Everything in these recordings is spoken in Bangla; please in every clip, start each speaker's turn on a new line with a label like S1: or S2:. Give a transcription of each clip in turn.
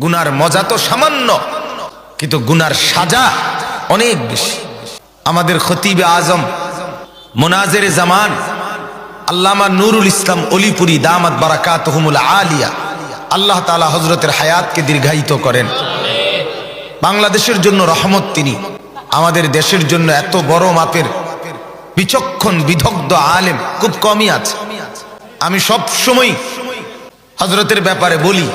S1: গুনার মজা তো সামান্য, কিন্তু গুনার সাজা অনেক বেশি। আমাদের খতিবে আজম মুনাজিরে জামান আল্লামা নুরুল ইসলাম অলিপুরি দামাত বারাকাতুহুমুল আলিয়া, আল্লাহ তাআলা হযরতের হায়াতকে দীর্ঘায়িত করেন। বাংলাদেশের জন্য রহমত তিনি, আমাদের দেশের জন্য এত বড় মাপের বিচক্ষণ বিদগ্ধ আলেম খুব কমই আছে। আমি সব সময় হযরতের ব্যাপারে বলি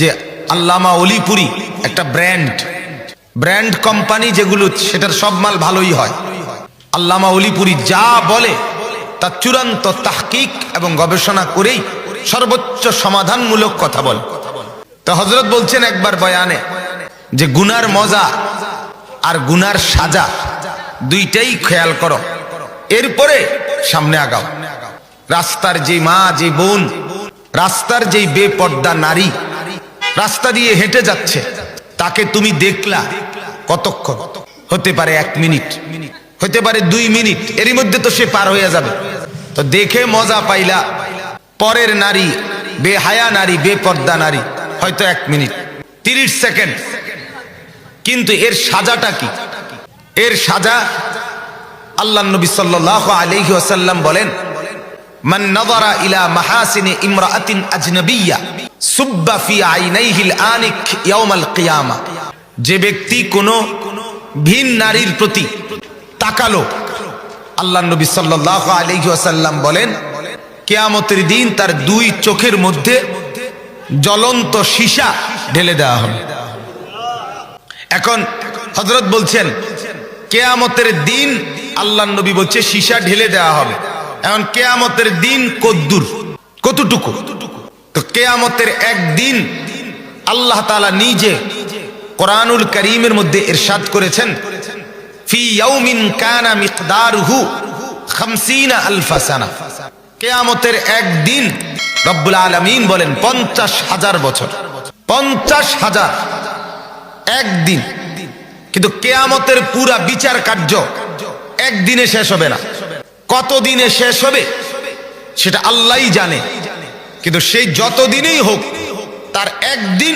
S1: যে আল্লামা অলিপুরি একটা ব্র্যান্ড কোম্পানি, যেগুলো সেটার সব মাল ভালোই হয়। আল্লামা অলিপুরি যা বলে তা চূড়ান্ত তাহকিক এবং গবেষণা করেই সর্বোচ্চ সমাধানমূলক কথা বলে। তো হযরত বলছেন একবার বয়ানে যে গুনার মজা আর গুনার সাজা দুইটাই খেয়াল করো, এরপরে সামনে আগাও। রাস্তার যে মা, যে বোন, রাস্তার যেই বেপর্দা নারী রাস্তা দিয়ে হেঁটে যাচ্ছে, তাকে তুমি দেখলা কতক্ষণ? হতে পারে 1 মিনিট, হতে পারে 2 মিনিট, এরই মধ্যে তো সে পার হয়ে যাবে। তো দেখে মজা পাইলা। পরের নারী, বেহায়া নারী, বেপর্দা নারী, হয়তো 1 মিনিট 30 সেকেন্ড, কিন্তু এর সাজাটা কি? এর সাজা আল্লাহ নবী সাল্লাল্লাহু আলাইহি ওয়াসাল্লাম বলেন, মান নাযারা ইলা মাহাসিনি ইমরাআতিন আজনাবিয়্যা সুব্বা ফি আইনাইহিল আনিক ইয়াউমাল কিয়ামা। যে ব্যক্তি কোনো ভিন নারীর প্রতি তাকালো, আল্লাহ নবী সাল্লাল্লাহু আলাইহি ওয়াসাল্লাম বলেন কিয়ামতের দিন তার 2 চোখের মধ্যে জ্বলন্ত সীসা ঢেলে দেওয়া হবে। এখন হযরত বলছেন কিয়ামতের দিন, আল্লাহ নবী বলছে সীসা ঢেলে দেওয়া হবে। এখন কিয়ামতের দিন কদ্দুর, কতটুকু? তো কিয়ামতের একদিন আল্লাহ তাআলা নিজে কোরআনুল কারীমের মধ্যে ইরশাদ করেছেন, ফি ইয়াউমিন কানা মিকদারুহু 50000 সানা। কিয়ামতের একদিন রব্বুল আলামিন বলেন 50,000 বছর, 50,000 একদিন। কিন্তু কিয়ামতের পুরা বিচার কার্য একদিনে শেষ হবে না। কত দিনে শেষ হবে সেটা আল্লাহই জানে, কিন্তু সেই যত দিনেই হোক তার একদিন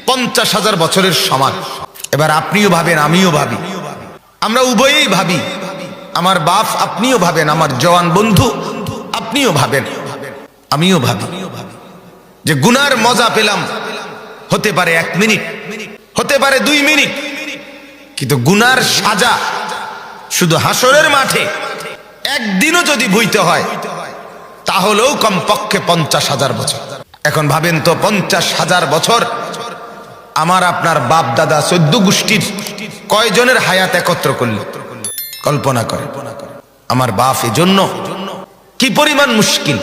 S1: 50,000 বছরের সমান। এবার আপনিও ভাবেন, আমিও ভাবি, আমরা উভয়েই ভাবি। আমার বাপ আপনিও ভাবেন, আমার জওয়ান বন্ধু আপনিও ভাবেন, আমিও ভাবি যে গুনার মজা পেলাম, হতে পারে 1 মিনিট, হতে পারে 2 মিনিট, কিন্তু গুনার সাজা শুধু হাসরের মাঠে একদিনও যদি বইতে হয় তাহলেও কমপক্ষে 50,000 বছর। এখন ভাবেন তো 50,000 বছর আমার আপনার বাপ দাদা 14 গোষ্ঠীর কয়জনের হায়াত একত্র করল? কল্পনা করে। আমার বাপ এজন্য কি পরিমাণ মুশকিল।